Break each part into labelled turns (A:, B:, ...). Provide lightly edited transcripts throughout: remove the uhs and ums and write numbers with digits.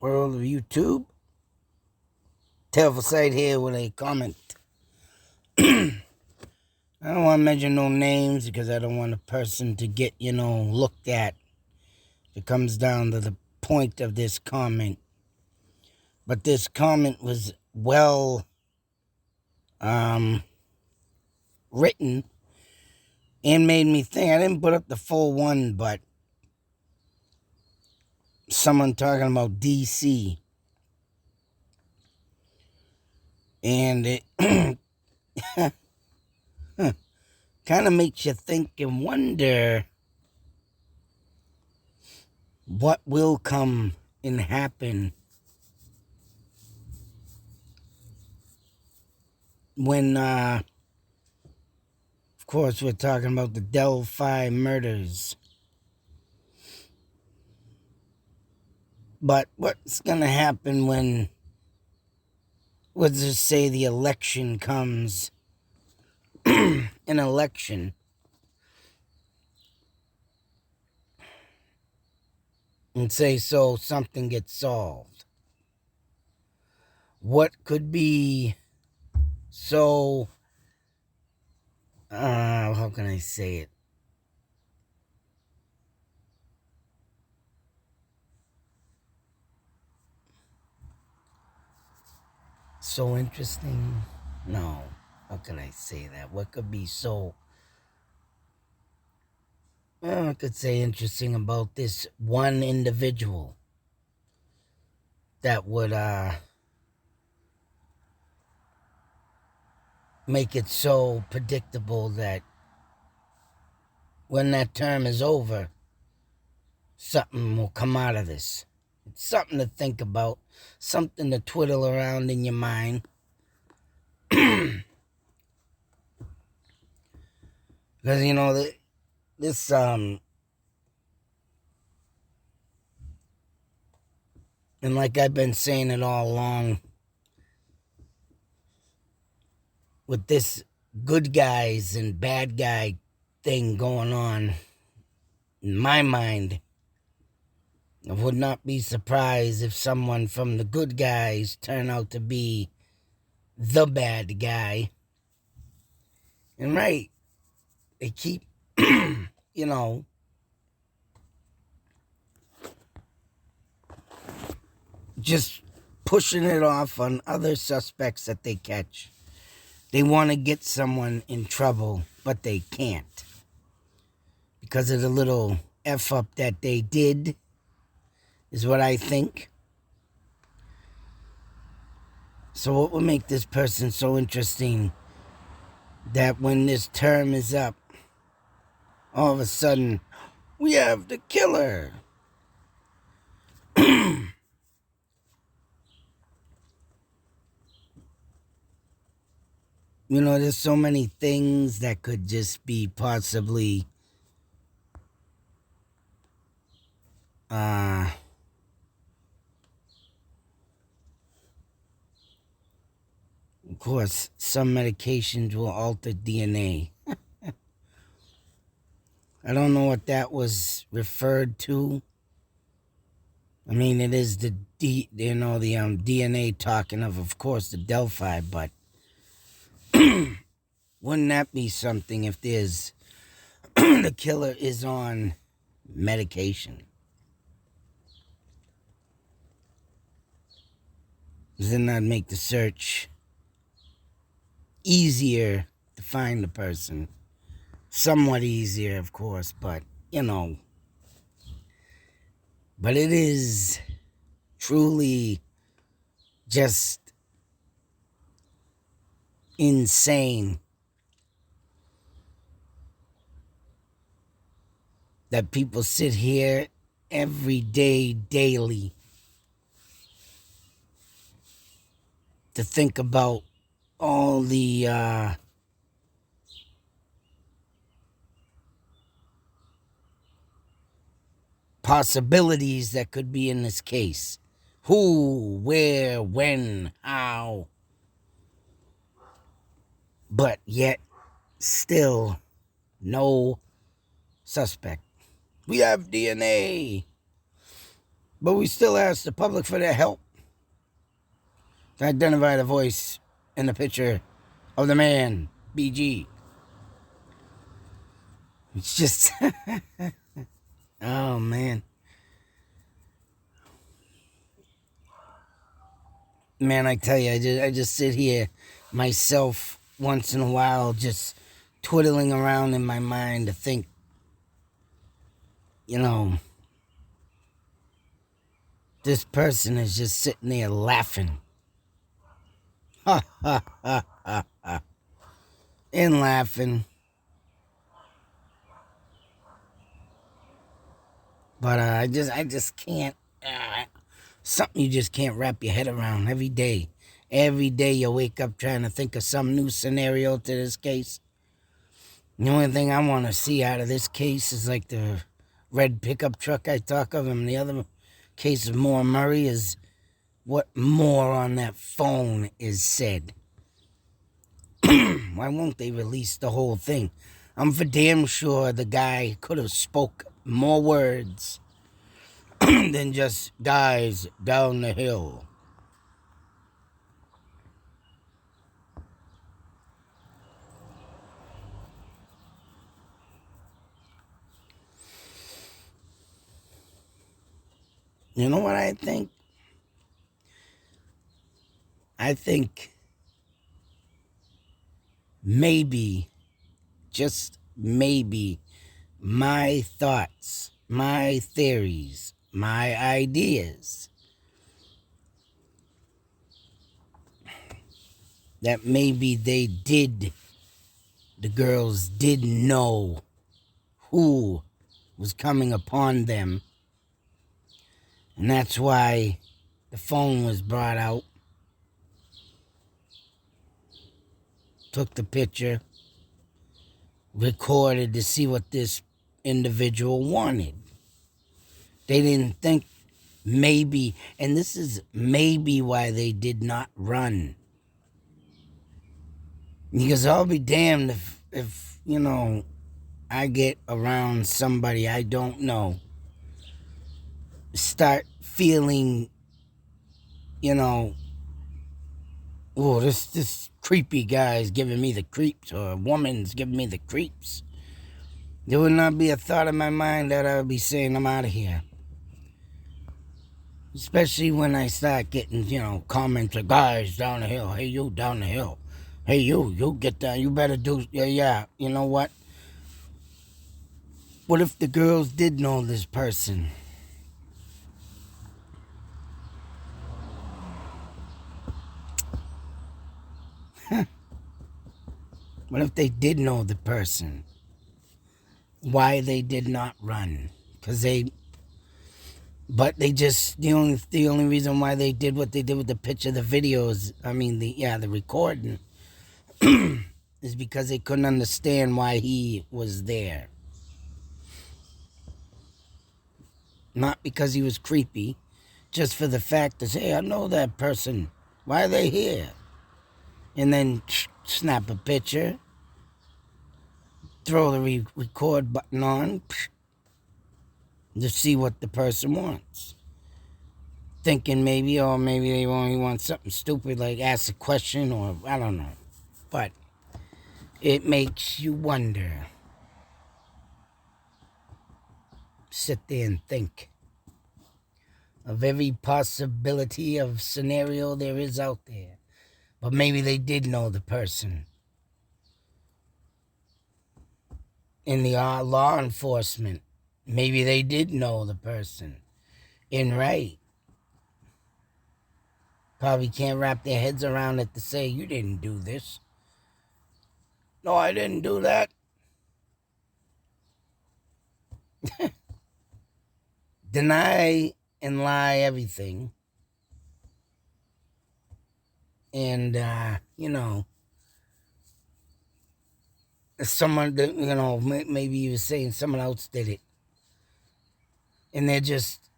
A: world of YouTube. Terrible sight here with a comment. I don't want to mention no names because I don't want a person to get, looked at. It comes down to the point of this comment. But this comment was well written and made me think. I didn't put up the full one, but someone talking about DC. And it kind of makes you think and wonder what will come and happen when, of course, we're talking about the Delphi Murders. But what's going to happen when, let's just say, the election comes, an election, and say so something gets solved? What could be so, how can I say it? So interesting? No. How can I say that? What could be so, well, I could say interesting about this one individual that would make it so predictable that when that term is over, something will come out of this. It's something to think about, something to twiddle around in your mind. Because, this, and like I've been saying it all along, with this good guys and bad guy thing going on, in my mind, I would not be surprised if someone from the good guys turn out to be the bad guy. And right, they keep, just pushing it off on other suspects that they catch. They want to get someone in trouble, but they can't. Because of the little F-up that they did, is what I think. So what would make this person so interesting that when this term is up, all of a sudden, we have the killer? There's so many things that could just be possibly of course, some medications will alter DNA. I don't know what that was referred to. I mean, it is the DNA talking of course, the Delphi, but wouldn't that be something if there's the killer is on medication? Doesn't that make the search easier to find the person? Somewhat easier, of course, but, But it is truly just insane that people sit here every day, daily, to think about all the possibilities that could be in this case. Who, where, when, how. But yet, still, no suspect. We have DNA. But we still ask the public for their help to identify the voice in the picture of the man, BG. It's just, oh man. Man, I tell you, I just sit here myself once in a while, just twiddling around in my mind to think, you know, this person is just sitting there laughing. Ha ha ha ha ha. And laughing. But I just can't. Something you just can't wrap your head around every day. Every day you wake up trying to think of some new scenario to this case. The only thing I want to see out of this case is like the red pickup truck I talk of, and the other case of Moore Murray is what more on that phone is said. Why won't they release the whole thing? I'm for damn sure the guy could have spoke more words than just guys down the hill. You know what I think? I think maybe, just maybe, my thoughts, my theories, my ideas, that maybe the girls did know who was coming upon them. And that's why the phone was brought out, took the picture, recorded to see what this individual wanted. They didn't think maybe, and this is maybe why they did not run. Because I'll be damned if you know, I get around somebody I don't know, start feeling, you know, oh, this creepy guy's giving me the creeps, or a woman's giving me the creeps. There would not be a thought in my mind that I would be saying, I'm out of here. Especially when I start getting, you know, comments like, guys down the hill, hey, you down the hill. Hey, you get down, you better do, yeah, you know what? What if the girls did know this person? What if they did know the person? Why they did not run? But they just, the only reason why they did what they did with the picture, the videos, I mean, the recording, is because they couldn't understand why he was there. Not because he was creepy, just for the fact that, hey, I know that person. Why are they here? And then snap a picture, throw the record button on to see what the person wants. Thinking maybe, or maybe they only want something stupid like ask a question, or I don't know. But it makes you wonder. Sit there and think of every possibility of scenario there is out there. But maybe they did know the person. In the law enforcement, maybe they did know the person. And right, probably can't wrap their heads around it to say, you didn't do this. No, I didn't do that. Deny and lie everything. And, you know, someone, you know, maybe you were saying someone else did it. And they're just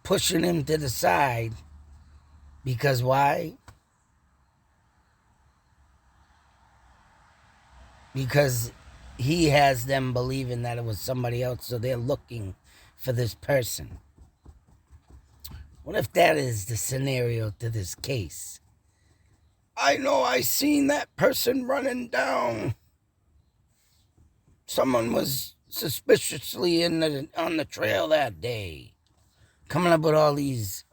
A: pushing him to the side. Because why? Because he has them believing that it was somebody else, so they're looking for this person. What if that is the scenario to this case? I know I seen that person running down. Someone was suspiciously on the trail that day. Coming up with all these,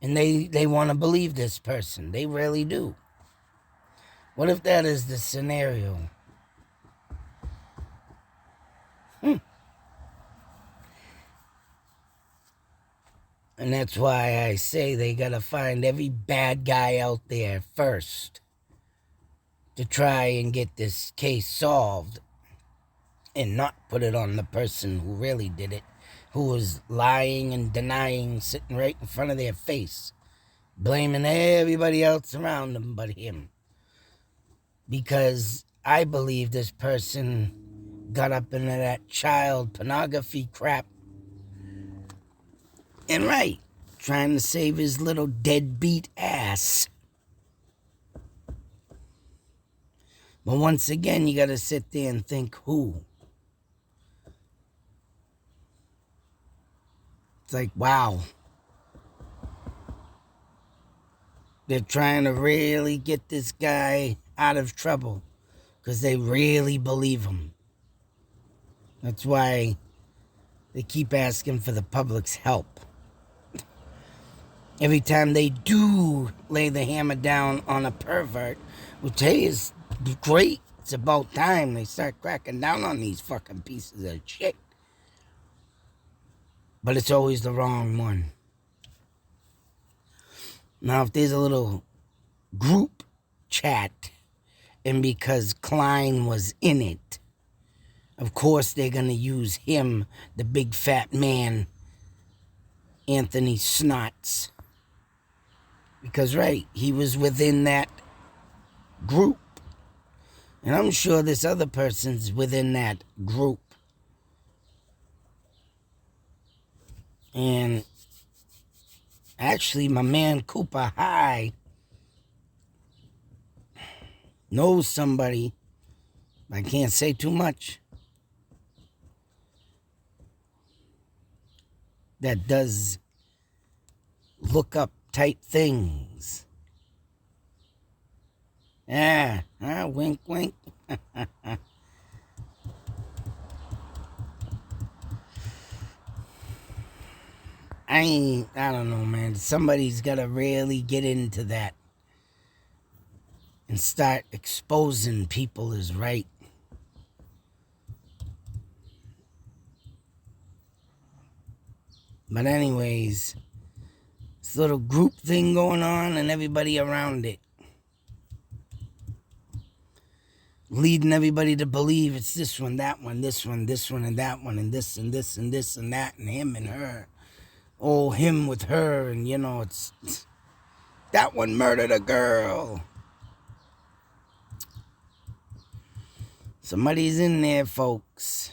A: and they want to believe this person. They really do. What if that is the scenario? And that's why I say they gotta find every bad guy out there first to try and get this case solved and not put it on the person who really did it, who was lying and denying, sitting right in front of their face, blaming everybody else around them but him. Because I believe this person got up into that child pornography crap and trying to save his little deadbeat ass. But once again, you gotta sit there and think who. It's like, wow. They're trying to really get this guy out of trouble because they really believe him. That's why they keep asking for the public's help. Every time they do lay the hammer down on a pervert, which, hey, is great. It's about time they start cracking down on these fucking pieces of shit. But it's always the wrong one. Now, if there's a little group chat, and because Klein was in it, of course they're going to use him, the big fat man, Anthony Snots. Because, he was within that group. And I'm sure this other person's within that group. And actually, my man Cooper High knows somebody. I can't say too much. That does look up type things. Wink, wink. I don't know, man. Somebody's got to really get into that and start exposing people is right. But anyways, this little group thing going on and everybody around it, leading everybody to believe it's this one, that one, this one, and that one, and this and this and this and that, and him and her. Oh, him with her, and it's that one murdered a girl. Somebody's in there, folks.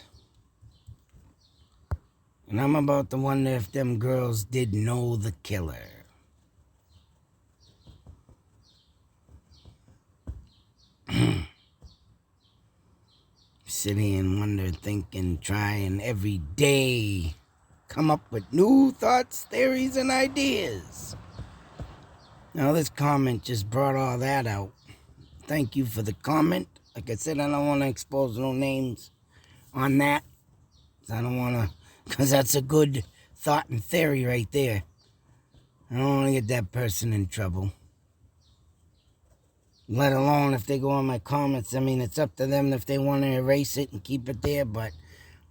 A: And I'm about to wonder if them girls did know the killer. Sit here and wonder, thinking, trying every day, come up with new thoughts, theories, and ideas. Now, this comment just brought all that out. Thank you for the comment. Like I said, I don't want to expose no names on that. I don't want to, because that's a good thought and theory right there. I don't want to get that person in trouble. Let alone if they go on my comments. I mean, it's up to them if they want to erase it and keep it there, but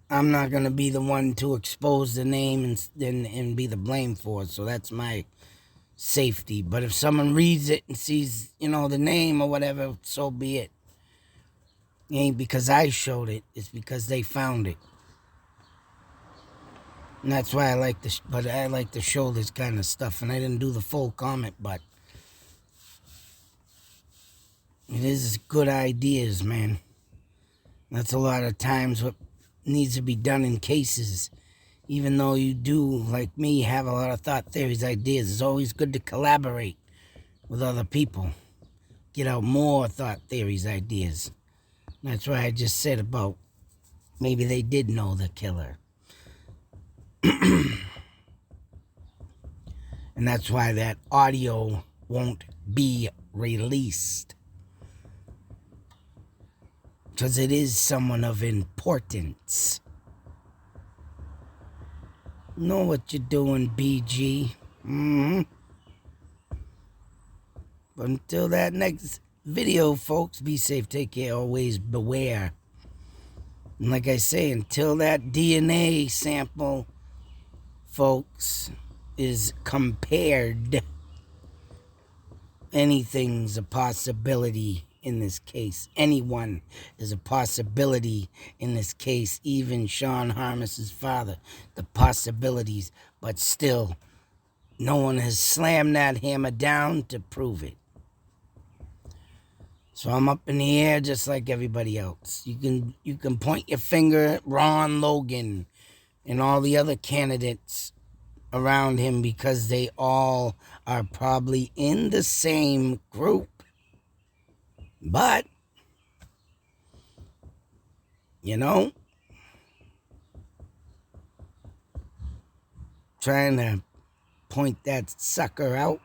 A: I'm not going to be the one to expose the name and be the blame for it. So that's my safety. But if someone reads it and sees, the name or whatever, so be it. It ain't because I showed it. It's because they found it. And that's why I like to show this kind of stuff. And I didn't do the full comment, but it is good ideas, man. That's a lot of times what needs to be done in cases. Even though you do, like me, have a lot of thought, theories, ideas, it's always good to collaborate with other people. Get out more thought, theories, ideas. That's why I just said about maybe they did know the killer. And And that's why that audio won't be released. Because it is someone of importance. Know what you're doing, BG. But until that next video, folks, be safe, take care, always beware. And like I say, until that DNA sample, folks, is compared, anything's a possibility in this case. Anyone is a possibility in this case. Even Sean Harms's father. The possibilities. But still, no one has slammed that hammer down to prove it. So I'm up in the air just like everybody else. You can point your finger at Ron Logan and all the other candidates around him because they all are probably in the same group. But, you know, trying to point that sucker out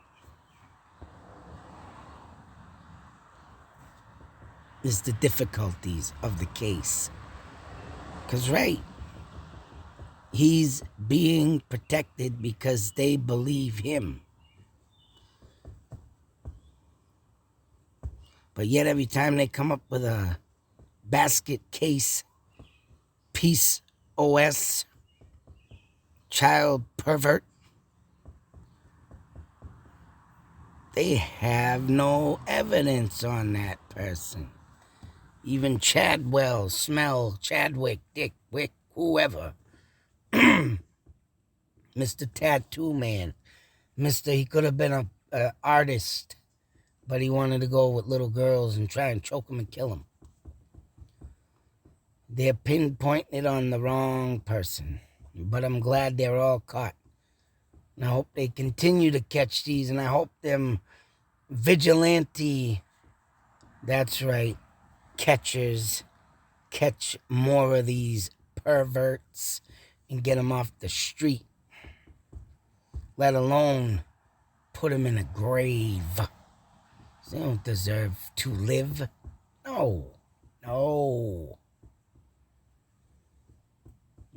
A: is the difficulties of the case. Because, right, he's being protected because they believe him. But yet every time they come up with a basket case, peace OS, child pervert, they have no evidence on that person. Even Chadwell, Smell, Chadwick, Dick, Wick, whoever. Mr. Tattoo Man. He could have been a artist, but he wanted to go with little girls and try and choke them and kill them. They're pinpointing it on the wrong person. But I'm glad they're all caught. And I hope they continue to catch these, and I hope them vigilante, that's right, catchers, catch more of these perverts and get them off the street. Let alone put them in a grave. They don't deserve to live. No.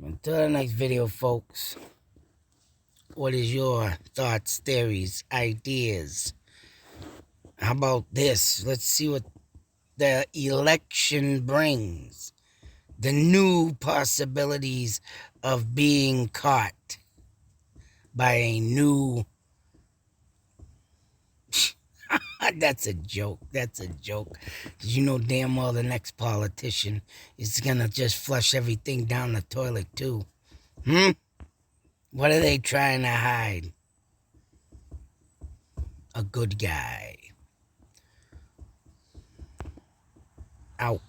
A: Until the next video, folks, what is your thoughts, theories, ideas? How about this? Let's see what the election brings. The new possibilities of being caught by a new... That's a joke. Because you know damn well the next politician is going to just flush everything down the toilet too. What are they trying to hide? A good guy. Out.